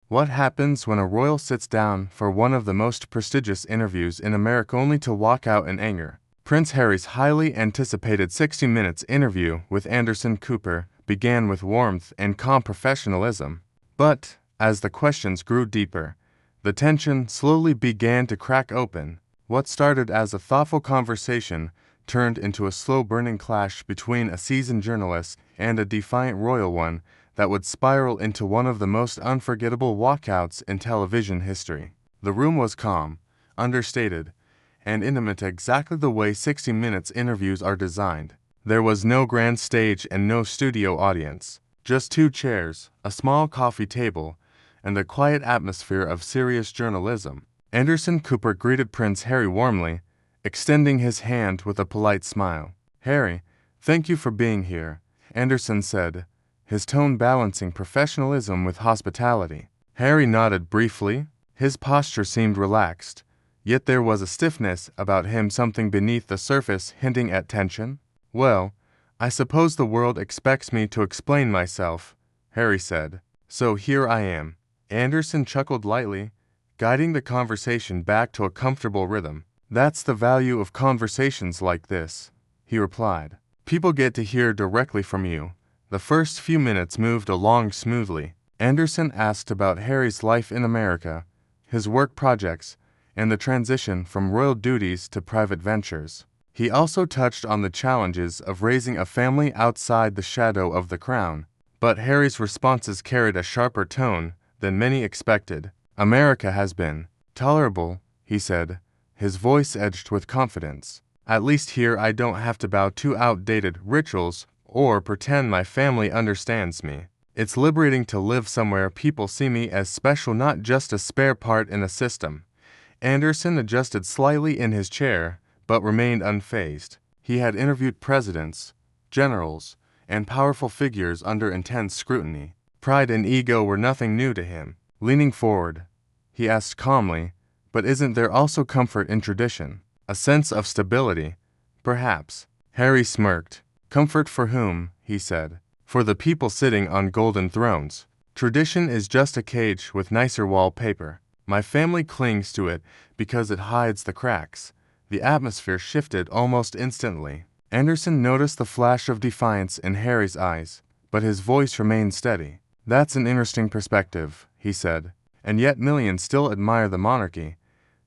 What happens when a royal sits down for one of the most prestigious interviews in America only to walk out in anger? Prince Harry's highly anticipated 60 Minutes interview with Anderson Cooper began with warmth and calm professionalism. But, as the questions grew deeper, the tension slowly began to crack open. What started as a thoughtful conversation turned into a slow-burning clash between a seasoned journalist and a defiant royal one that would spiral into one of the most unforgettable walkouts in television history. The room was calm, understated, and intimate exactly the way 60 Minutes interviews are designed. There was no grand stage and no studio audience. Just two chairs, a small coffee table, and a quiet atmosphere of serious journalism. Anderson Cooper greeted Prince Harry warmly, extending his hand with a polite smile. "Harry, thank you for being here," Anderson said, his tone balancing professionalism with hospitality. Harry nodded briefly. His posture seemed relaxed, yet there was a stiffness about him, something beneath the surface hinting at tension. "Well, I suppose the world expects me to explain myself," Harry said. "So here I am." Anderson chuckled lightly, guiding the conversation back to a comfortable rhythm. "That's the value of conversations like this," he replied. "People get to hear directly from you." The first few minutes moved along smoothly. Anderson asked about Harry's life in America, his work projects, and the transition from royal duties to private ventures. He also touched on the challenges of raising a family outside the shadow of the crown. But Harry's responses carried a sharper tone than many expected. "America has been tolerable," he said, his voice edged with confidence. "At least here I don't have to bow to outdated rituals or pretend my family understands me. It's liberating to live somewhere people see me as special, not just a spare part in a system." Anderson adjusted slightly in his chair, but remained unfazed. He had interviewed presidents, generals, and powerful figures under intense scrutiny. Pride and ego were nothing new to him. Leaning forward, he asked calmly, "But isn't there also comfort in tradition? A sense of stability, perhaps?" Harry smirked. "Comfort for whom?" he said. "For the people sitting on golden thrones. Tradition is just a cage with nicer wallpaper. My family clings to it because it hides the cracks." The atmosphere shifted almost instantly. Anderson noticed the flash of defiance in Harry's eyes, but his voice remained steady. "That's an interesting perspective," he said. "And yet millions still admire the monarchy,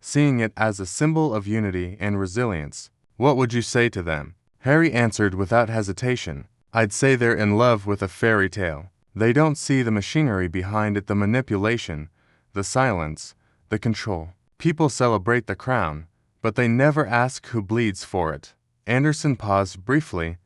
seeing it as a symbol of unity and resilience. What would you say to them?" Harry answered without hesitation. "I'd say they're in love with a fairy tale. They don't see the machinery behind it, the manipulation, the silence, the control. People celebrate the crown, but they never ask who bleeds for it." Anderson paused briefly,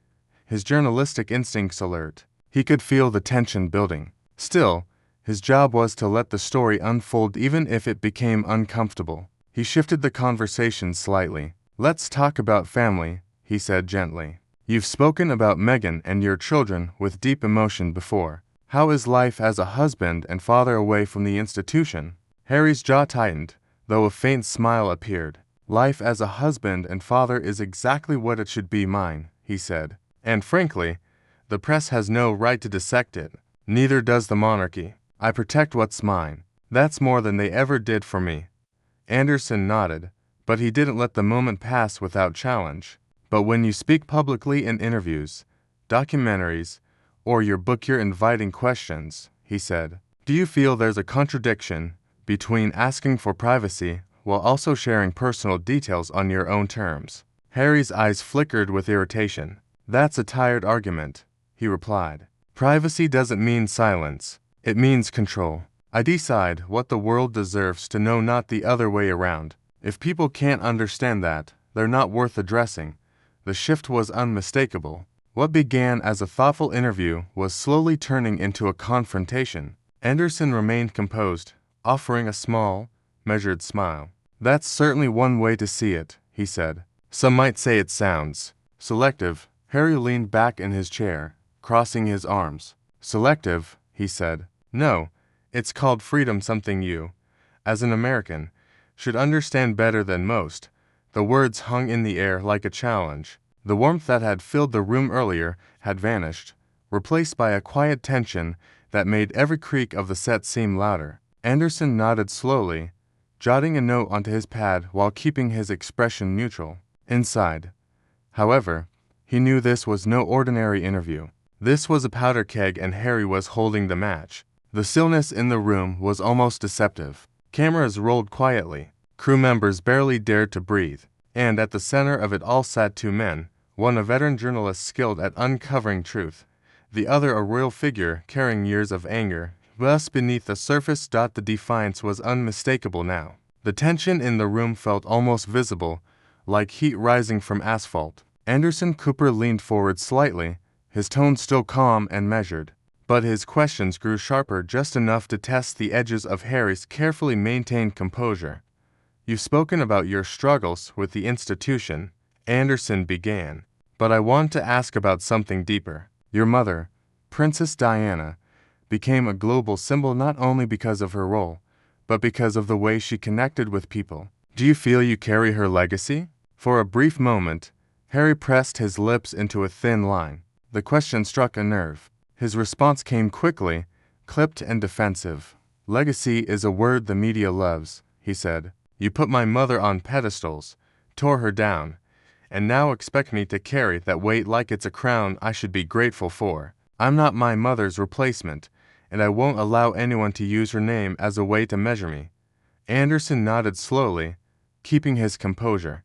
his journalistic instincts alert. He could feel the tension building. Still, his job was to let the story unfold even if it became uncomfortable. He shifted the conversation slightly. "Let's talk about family," he said gently. "You've spoken about Meghan and your children with deep emotion before. How is life as a husband and father away from the institution?" Harry's jaw tightened, though a faint smile appeared. "Life as a husband and father is exactly what it should be mine," he said. "And frankly, the press has no right to dissect it. Neither does the monarchy. I protect what's mine. That's more than they ever did for me." Anderson nodded, but he didn't let the moment pass without challenge. "But when you speak publicly in interviews, documentaries, or your book, you're inviting questions," he said. "Do you feel there's a contradiction between asking for privacy while also sharing personal details on your own terms?" Harry's eyes flickered with irritation. "That's a tired argument," he replied. "Privacy doesn't mean silence. It means control. I decide what the world deserves to know, not the other way around. If people can't understand that, they're not worth addressing." The shift was unmistakable. What began as a thoughtful interview was slowly turning into a confrontation. Anderson remained composed, offering a small, measured smile. "That's certainly one way to see it," he said. "Some might say it sounds selective." Harry leaned back in his chair, crossing his arms. "Selective?" he said. "No, it's called freedom, something you, as an American, should understand better than most." The words hung in the air like a challenge. The warmth that had filled the room earlier had vanished, replaced by a quiet tension that made every creak of the set seem louder. Anderson nodded slowly, jotting a note onto his pad while keeping his expression neutral. Inside, however, he knew this was no ordinary interview. This was a powder keg and Harry was holding the match. The stillness in the room was almost deceptive. Cameras rolled quietly. Crew members barely dared to breathe. And at the center of it all sat two men, one a veteran journalist skilled at uncovering truth, the other a royal figure carrying years of anger. Thus beneath the surface, the defiance was unmistakable now. The tension in the room felt almost visible, like heat rising from asphalt. Anderson Cooper leaned forward slightly, his tone still calm and measured. But his questions grew sharper, just enough to test the edges of Harry's carefully maintained composure. "You've spoken about your struggles with the institution," Anderson began, "but I want to ask about something deeper. Your mother, Princess Diana, became a global symbol not only because of her role, but because of the way she connected with people. Do you feel you carry her legacy?" For a brief moment, Harry pressed his lips into a thin line. The question struck a nerve. His response came quickly, clipped and defensive. "Legacy is a word the media loves," he said. "You put my mother on pedestals, tore her down, and now expect me to carry that weight like it's a crown I should be grateful for. I'm not my mother's replacement, and I won't allow anyone to use her name as a way to measure me." Anderson nodded slowly, keeping his composure.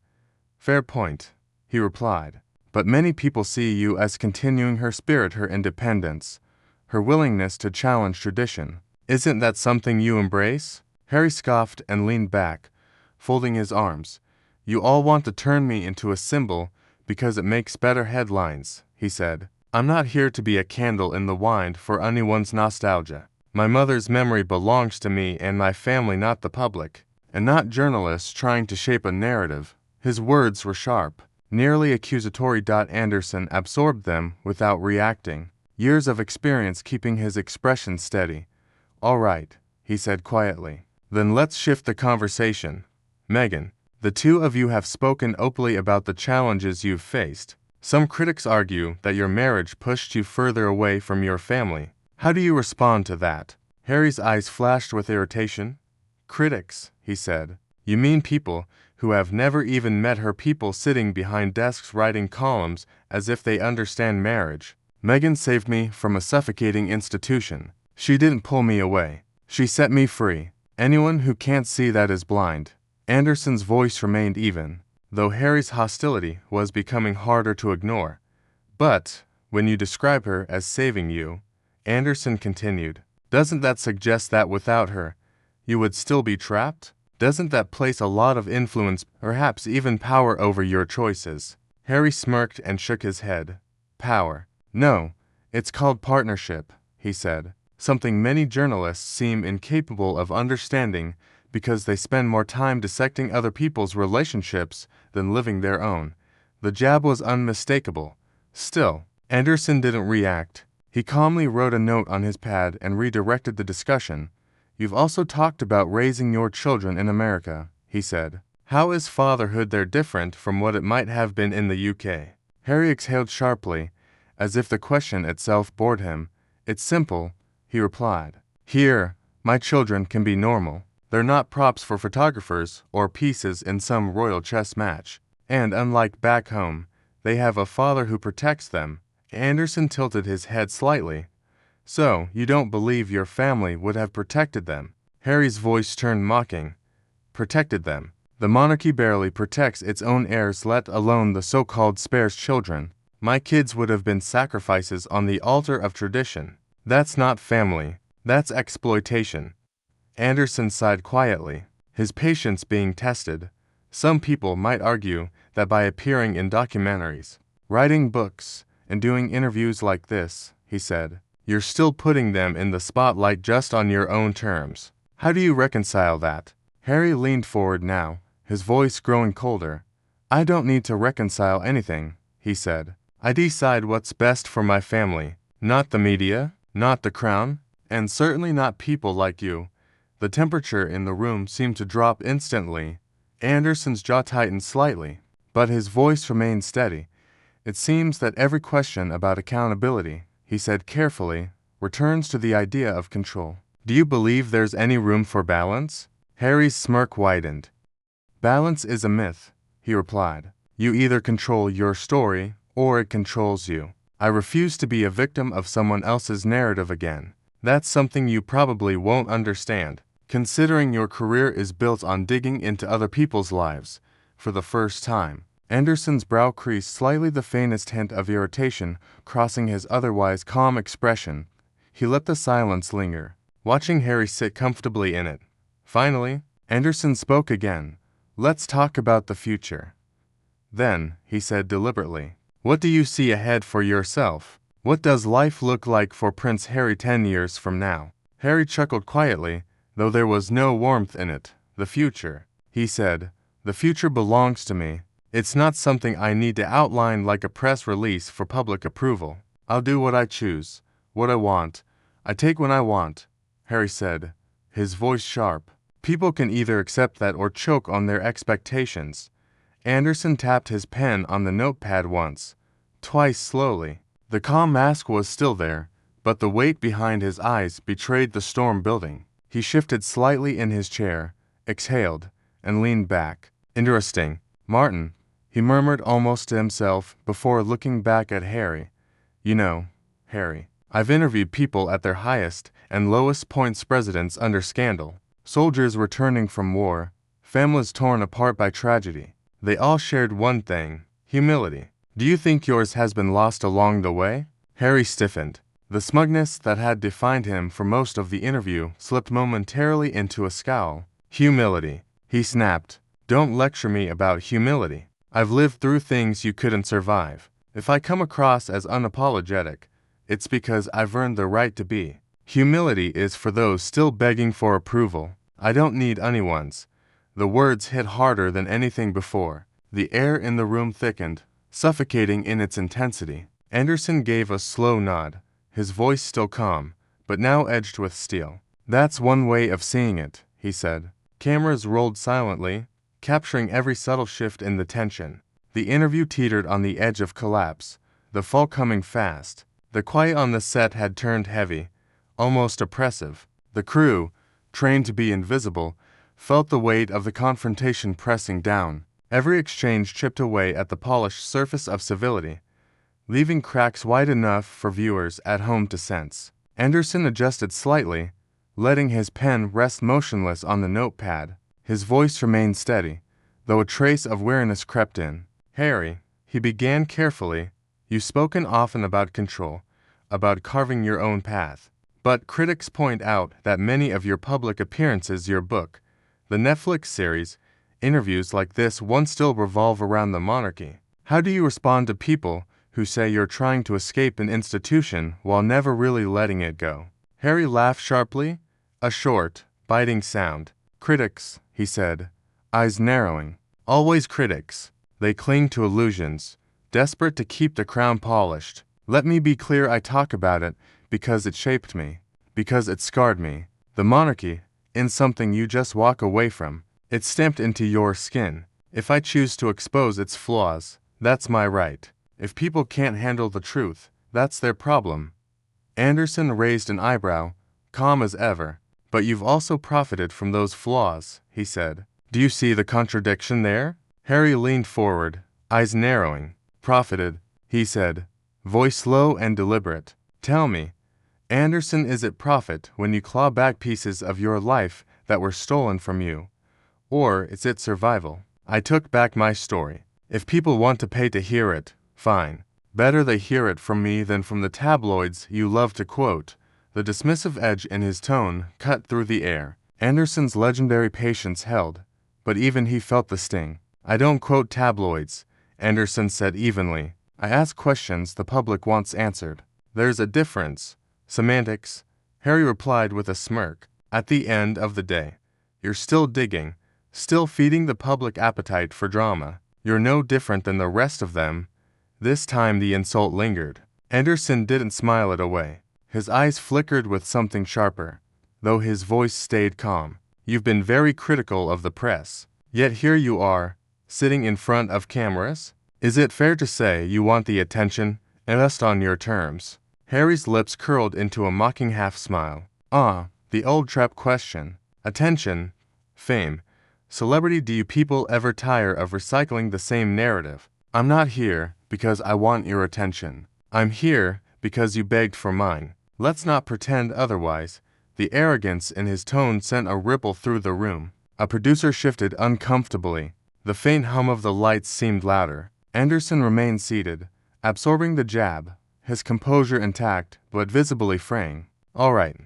"Fair point," he replied. "But many people see you as continuing her spirit, her independence, her willingness to challenge tradition. Isn't that something you embrace?" Harry scoffed and leaned back, folding his arms. "You all want to turn me into a symbol because it makes better headlines," he said. "I'm not here to be a candle in the wind for anyone's nostalgia. My mother's memory belongs to me and my family, not the public, and not journalists trying to shape a narrative." His words were sharp, nearly accusatory. Anderson absorbed them without reacting, years of experience keeping his expression steady. "All right," he said quietly. "Then let's shift the conversation. Meghan, the two of you have spoken openly about the challenges you've faced. Some critics argue that your marriage pushed you further away from your family. How do you respond to that?" Harry's eyes flashed with irritation. "Critics," he said. "You mean people who have never even met her, people sitting behind desks writing columns as if they understand marriage. Meghan saved me from a suffocating institution. She didn't pull me away. She set me free. Anyone who can't see that is blind." Anderson's voice remained even, though Harry's hostility was becoming harder to ignore. "But when you describe her as saving you," Anderson continued, "doesn't that suggest that without her, you would still be trapped? Doesn't that place a lot of influence, perhaps even power, over your choices?" Harry smirked and shook his head. "Power? No, it's called partnership," he said, "something many journalists seem incapable of understanding because they spend more time dissecting other people's relationships than living their own." The jab was unmistakable. Still, Anderson didn't react. He calmly wrote a note on his pad and redirected the discussion. "You've also talked about raising your children in America," he said. "How is fatherhood there different from what it might have been in the UK?" Harry exhaled sharply, as if the question itself bored him. "It's simple," he replied. "Here, my children can be normal. They're not props for photographers or pieces in some royal chess match. And unlike back home, they have a father who protects them." Anderson tilted his head slightly. "So, you don't believe your family would have protected them?" Harry's voice turned mocking. "Protected them? The monarchy barely protects its own heirs, let alone the so-called spare's children. My kids would have been sacrifices on the altar of tradition. That's not family. That's exploitation." Anderson sighed quietly, his patience being tested. "Some people might argue that by appearing in documentaries, writing books, and doing interviews like this," he said, "you're still putting them in the spotlight just on your own terms. How do you reconcile that?" Harry leaned forward now, his voice growing colder. "I don't need to reconcile anything," he said. "I decide what's best for my family, not the media, not the crown, and certainly not people like you." The temperature in the room seemed to drop instantly. Anderson's jaw tightened slightly, but his voice remained steady. "It seems that every question about accountability," he said carefully, "returns to the idea of control. Do you believe there's any room for balance? Harry's smirk widened. Balance is a myth, he replied. You either control your story, or it controls you. I refuse to be a victim of someone else's narrative again. That's something you probably won't understand, considering your career is built on digging into other people's lives. For the first time, Anderson's brow creased slightly, the faintest hint of irritation crossing his otherwise calm expression. He let the silence linger, watching Harry sit comfortably in it. Finally, Anderson spoke again. Let's talk about the future. Then, he said deliberately, what do you see ahead for yourself? What does life look like for Prince Harry 10 years from now? Harry chuckled quietly, though there was no warmth in it. The future, he said. The future belongs to me. It's not something I need to outline like a press release for public approval. I'll do what I choose, what I want. I take when I want, Harry said, his voice sharp. People can either accept that or choke on their expectations. Anderson tapped his pen on the notepad once, twice slowly. The calm mask was still there, but the weight behind his eyes betrayed the storm building. He shifted slightly in his chair, exhaled, and leaned back. Interesting, Martin, he murmured almost to himself before looking back at Harry. You know, Harry, I've interviewed people at their highest and lowest points, presidents under scandal, soldiers returning from war, families torn apart by tragedy. They all shared one thing, humility. Do you think yours has been lost along the way? Harry stiffened. The smugness that had defined him for most of the interview slipped momentarily into a scowl. Humility, he snapped. Don't lecture me about humility. I've lived through things you couldn't survive. If I come across as unapologetic, it's because I've earned the right to be. Humility is for those still begging for approval. I don't need anyone's. The words hit harder than anything before. The air in the room thickened, suffocating in its intensity. Anderson gave a slow nod, his voice still calm, but now edged with steel. That's one way of seeing it, he said. Cameras rolled silently, capturing every subtle shift in the tension. The interview teetered on the edge of collapse, the fall coming fast. The quiet on the set had turned heavy, almost oppressive. The crew, trained to be invisible, felt the weight of the confrontation pressing down. Every exchange chipped away at the polished surface of civility, leaving cracks wide enough for viewers at home to sense. Anderson adjusted slightly, letting his pen rest motionless on the notepad. His voice remained steady, though a trace of weariness crept in. Harry, he began carefully, you've spoken often about control, about carving your own path. But critics point out that many of your public appearances, your book, the Netflix series, interviews like this one still revolve around the monarchy. How do you respond to people who say you're trying to escape an institution while never really letting it go? Harry laughed sharply, a short, biting sound. Critics, he said, eyes narrowing. Always critics. They cling to illusions, desperate to keep the crown polished. Let me be clear, I talk about it because it shaped me, because it scarred me. The monarchy, in something you just walk away from. It's stamped into your skin. If I choose to expose its flaws, that's my right. If people can't handle the truth, that's their problem. Anderson raised an eyebrow, calm as ever. But you've also profited from those flaws, he said. Do you see the contradiction there? Harry leaned forward, eyes narrowing. Profited, he said, voice low and deliberate. Tell me, Anderson, is it profit when you claw back pieces of your life that were stolen from you? Or is it survival? I took back my story. If people want to pay to hear it, fine. Better they hear it from me than from the tabloids you love to quote. The dismissive edge in his tone cut through the air. Anderson's legendary patience held, but even he felt the sting. I don't quote tabloids, Anderson said evenly. I ask questions the public wants answered. There's a difference. Semantics, Harry replied with a smirk. At the end of the day, you're still digging, still feeding the public appetite for drama. You're no different than the rest of them. This time the insult lingered. Anderson didn't smile it away. His eyes flickered with something sharper, though his voice stayed calm. You've been very critical of the press, yet here you are, sitting in front of cameras. Is it fair to say you want the attention, and just on your terms? Harry's lips curled into a mocking half-smile. The old trap question. Attention, fame, celebrity. Do you people ever tire of recycling the same narrative? I'm not here because I want your attention. I'm here because you begged for mine. Let's not pretend otherwise. The arrogance in his tone sent a ripple through the room. A producer shifted uncomfortably. The faint hum of the lights seemed louder. Anderson remained seated, absorbing the jab, his composure intact but visibly fraying. All right,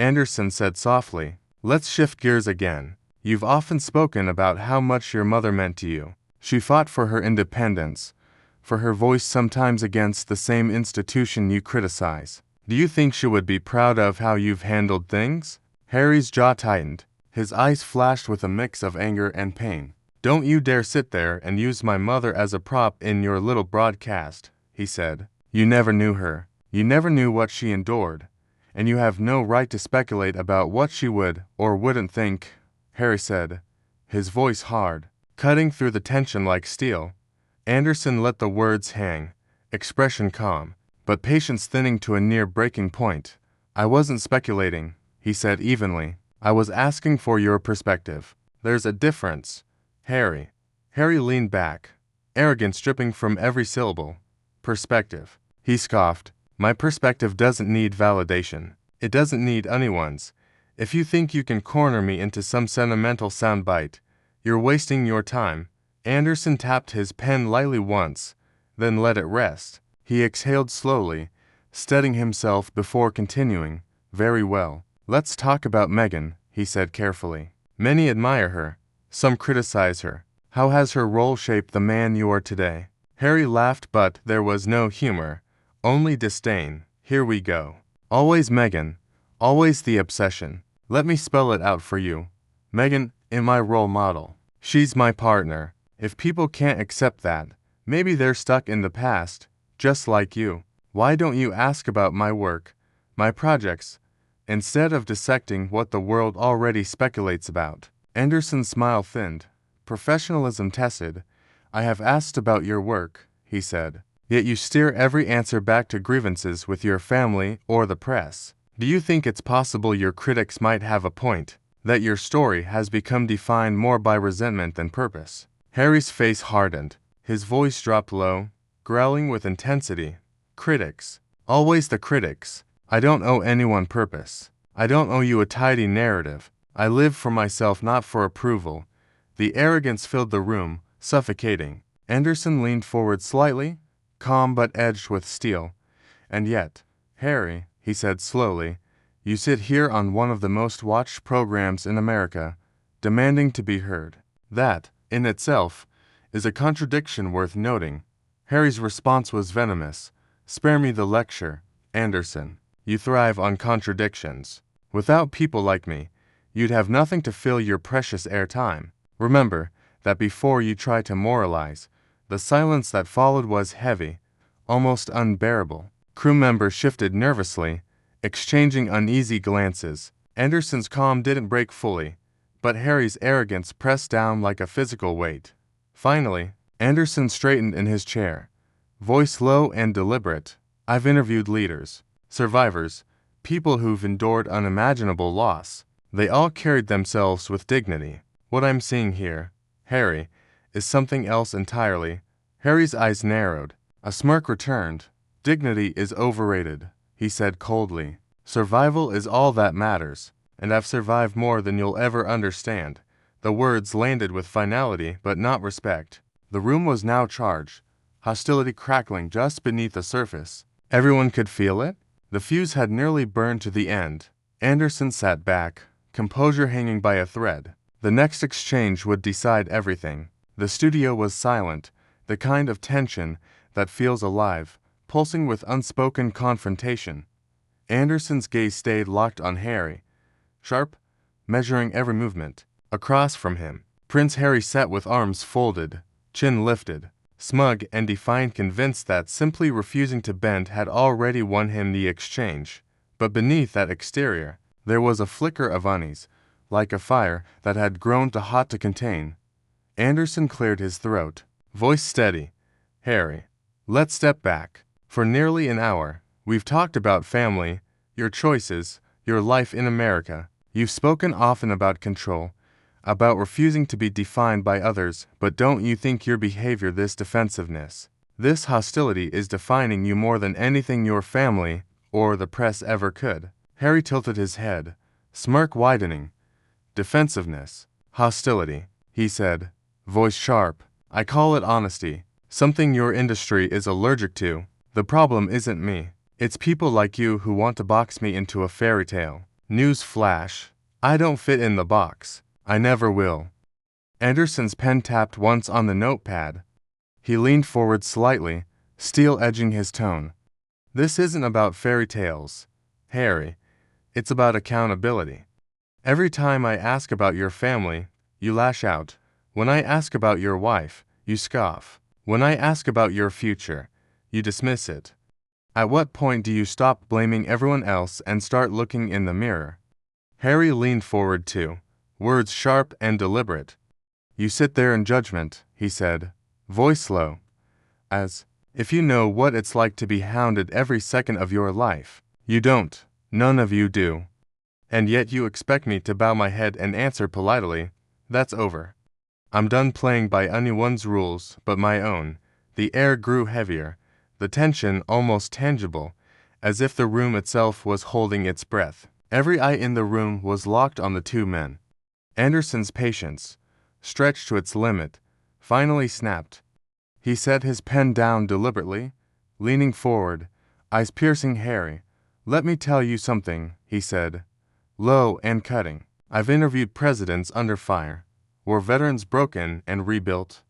Anderson said softly. Let's shift gears again. You've often spoken about how much your mother meant to you. She fought for her independence, for her voice sometimes against the same institution you criticize. Do you think she would be proud of how you've handled things? Harry's jaw tightened. His eyes flashed with a mix of anger and pain. Don't you dare sit there and use my mother as a prop in your little broadcast, he said. You never knew her. You never knew what she endured. And you have no right to speculate about what she would or wouldn't think, Harry said, his voice hard, cutting through the tension like steel. Anderson let the words hang, expression calm, but patience thinning to a near breaking point. I wasn't speculating, he said evenly. I was asking for your perspective. There's a difference, Harry. Harry leaned back, arrogance dripping from every syllable. Perspective, he scoffed. My perspective doesn't need validation. It doesn't need anyone's. If you think you can corner me into some sentimental soundbite, you're wasting your time. Anderson tapped his pen lightly once, then let it rest. He exhaled slowly, steadying himself before continuing. Very well. Let's talk about Meghan, he said carefully. Many admire her. Some criticize her. How has her role shaped the man you are today? Harry laughed, but there was no humor, only disdain. Here we go. Always Meghan. Always the obsession. Let me spell it out for you. Meghan is my role model. She's my partner. If people can't accept that, maybe they're stuck in the past, just like you. Why don't you ask about my work, my projects, instead of dissecting what the world already speculates about? Anderson's smile thinned, professionalism tested. I have asked about your work, he said. Yet you steer every answer back to grievances with your family or the press. Do you think it's possible your critics might have a point, that your story has become defined more by resentment than purpose? Harry's face hardened. His voice dropped low, growling with intensity. Critics. Always the critics. I don't owe anyone purpose. I don't owe you a tidy narrative. I live for myself, not for approval. The arrogance filled the room, suffocating. Anderson leaned forward slightly, calm but edged with steel. And yet, Harry, he said slowly, you sit here on one of the most watched programs in America, demanding to be heard. That, in itself, is a contradiction worth noting. Harry's response was venomous. Spare me the lecture, Anderson. You thrive on contradictions. Without people like me, you'd have nothing to fill your precious airtime. Remember that before you try to moralize, the silence that followed was heavy, almost unbearable. Crew members shifted nervously, exchanging uneasy glances. Anderson's calm didn't break fully, but Harry's arrogance pressed down like a physical weight. Finally, Anderson straightened in his chair, voice low and deliberate. I've interviewed leaders, survivors, people who've endured unimaginable loss. They all carried themselves with dignity. What I'm seeing here, Harry, is something else entirely. Harry's eyes narrowed. A smirk returned. Dignity is overrated, he said coldly. Survival is all that matters, and I've survived more than you'll ever understand. The words landed with finality but not respect. The room was now charged, hostility crackling just beneath the surface. Everyone could feel it. The fuse had nearly burned to the end. Anderson sat back, composure hanging by a thread. The next exchange would decide everything. The studio was silent, the kind of tension that feels alive, pulsing with unspoken confrontation. Anderson's gaze stayed locked on Harry, sharp, measuring every movement. Across from him, Prince Harry sat with arms folded, chin lifted, smug and defiant, convinced that simply refusing to bend had already won him the exchange. But beneath that exterior, there was a flicker of unease, like a fire that had grown too hot to contain. Anderson cleared his throat, voice steady. Harry, let's step back. For nearly an hour, we've talked about family, your choices, your life in America. You've spoken often about control, about refusing to be defined by others, but don't you think your behavior, this defensiveness, this hostility is defining you more than anything your family or the press ever could? Harry tilted his head, smirk widening. Defensiveness, hostility, he said, voice sharp. I call it honesty, something your industry is allergic to. The problem isn't me. It's people like you who want to box me into a fairy tale. News flash. I don't fit in the box. I never will. Anderson's pen tapped once on the notepad. He leaned forward slightly, steel edging his tone. This isn't about fairy tales, Harry. It's about accountability. Every time I ask about your family, you lash out. When I ask about your wife, you scoff. When I ask about your future, you dismiss it. At what point do you stop blaming everyone else and start looking in the mirror? Harry leaned forward too, words sharp and deliberate. You sit there in judgment, he said, voice low, as if you know what it's like to be hounded every second of your life. You don't. None of you do. And yet you expect me to bow my head and answer politely, that's over. I'm done playing by anyone's rules but my own. The air grew heavier, the tension almost tangible, as if the room itself was holding its breath. Every eye in the room was locked on the two men. Anderson's patience, stretched to its limit, finally snapped. He set his pen down deliberately, leaning forward, eyes piercing Harry. Let me tell you something, he said, low and cutting. I've interviewed presidents under fire, war veterans broken and rebuilt,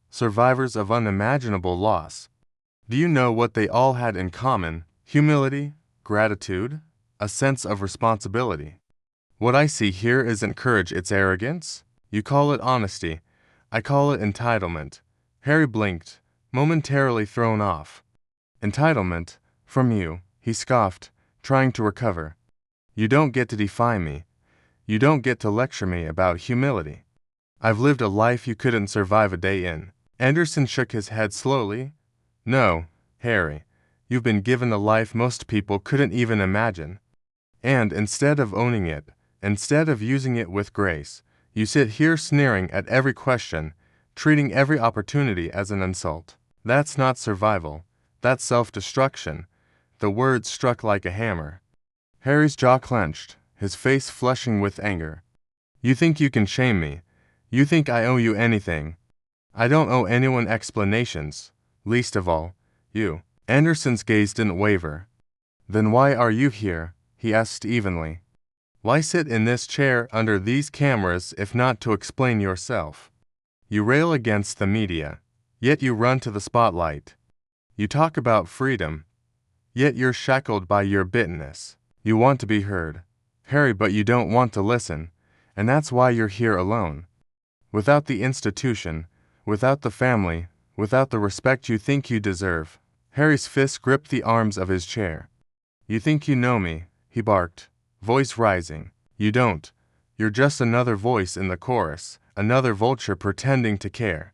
survivors of unimaginable loss. Do you know what they all had in common? Humility, gratitude, a sense of responsibility. What I see here isn't courage, it's arrogance. You call it honesty. I call it entitlement. Harry blinked, momentarily thrown off. Entitlement? From you, he scoffed, trying to recover. You don't get to define me. You don't get to lecture me about humility. I've lived a life you couldn't survive a day in. Anderson shook his head slowly. No, Harry, you've been given a life most people couldn't even imagine. And instead of owning it, instead of using it with grace, you sit here sneering at every question, treating every opportunity as an insult. That's not survival. That's self-destruction. The words struck like a hammer. Harry's jaw clenched, his face flushing with anger. You think you can shame me. You think I owe you anything. I don't owe anyone explanations, least of all, you. Anderson's gaze didn't waver. Then why are you here? He asked evenly. Why sit in this chair under these cameras if not to explain yourself? You rail against the media, yet you run to the spotlight. You talk about freedom, yet you're shackled by your bitterness. You want to be heard, Harry, but you don't want to listen, and that's why you're here alone. Without the institution, without the family, without the respect you think you deserve. Harry's fist gripped the arms of his chair. You think you know me, he barked, voice rising. You don't. You're just another voice in the chorus, another vulture pretending to care.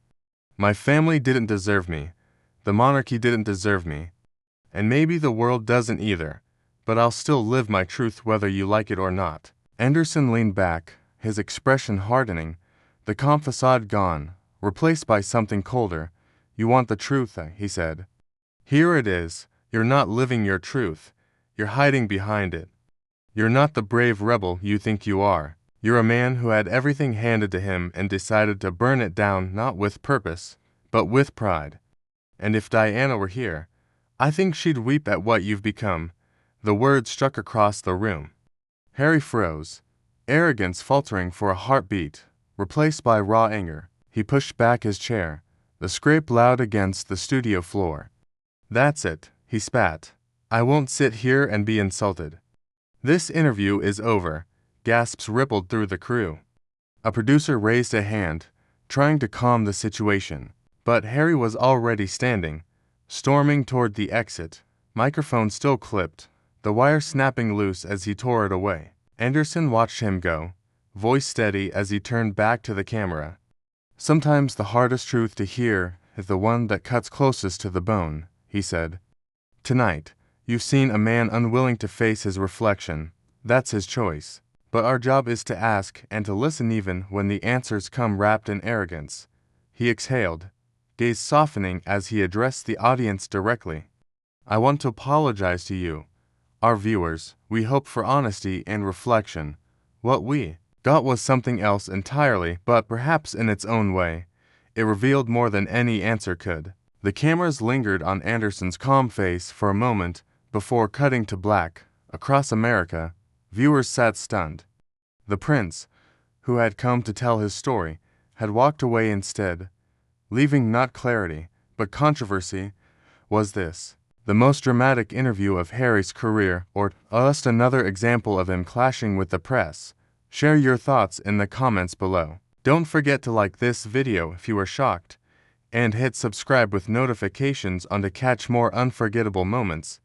My family didn't deserve me. The monarchy didn't deserve me. And maybe the world doesn't either, but I'll still live my truth whether you like it or not. Anderson leaned back, his expression hardening, the calm facade gone, replaced by something colder. You want the truth, he said. Here it is. You're not living your truth. You're hiding behind it. You're not the brave rebel you think you are. You're a man who had everything handed to him and decided to burn it down not with purpose, but with pride. And if Diana were here, I think she'd weep at what you've become. The words struck across the room. Harry froze, arrogance faltering for a heartbeat, replaced by raw anger. He pushed back his chair, the scrape loud against the studio floor. That's it, he spat. I won't sit here and be insulted. This interview is over. Gasps rippled through the crew. A producer raised a hand, trying to calm the situation, but Harry was already standing, storming toward the exit, microphone still clipped, the wire snapping loose as he tore it away. Anderson watched him go, voice steady as he turned back to the camera. Sometimes the hardest truth to hear is the one that cuts closest to the bone, he said. Tonight, you've seen a man unwilling to face his reflection. That's his choice. But our job is to ask and to listen even when the answers come wrapped in arrogance. He exhaled, gaze softening as he addressed the audience directly. I want to apologize to you, our viewers. We hope for honesty and reflection. What we got was something else entirely, but perhaps in its own way, it revealed more than any answer could. The cameras lingered on Anderson's calm face for a moment before cutting to black. Across America, viewers sat stunned. The prince, who had come to tell his story, had walked away instead, leaving not clarity, but controversy. Was this the most dramatic interview of Harry's career, or just another example of him clashing with the press? Share your thoughts in the comments below. Don't forget to like this video if you were shocked, and hit subscribe with notifications on to catch more unforgettable moments.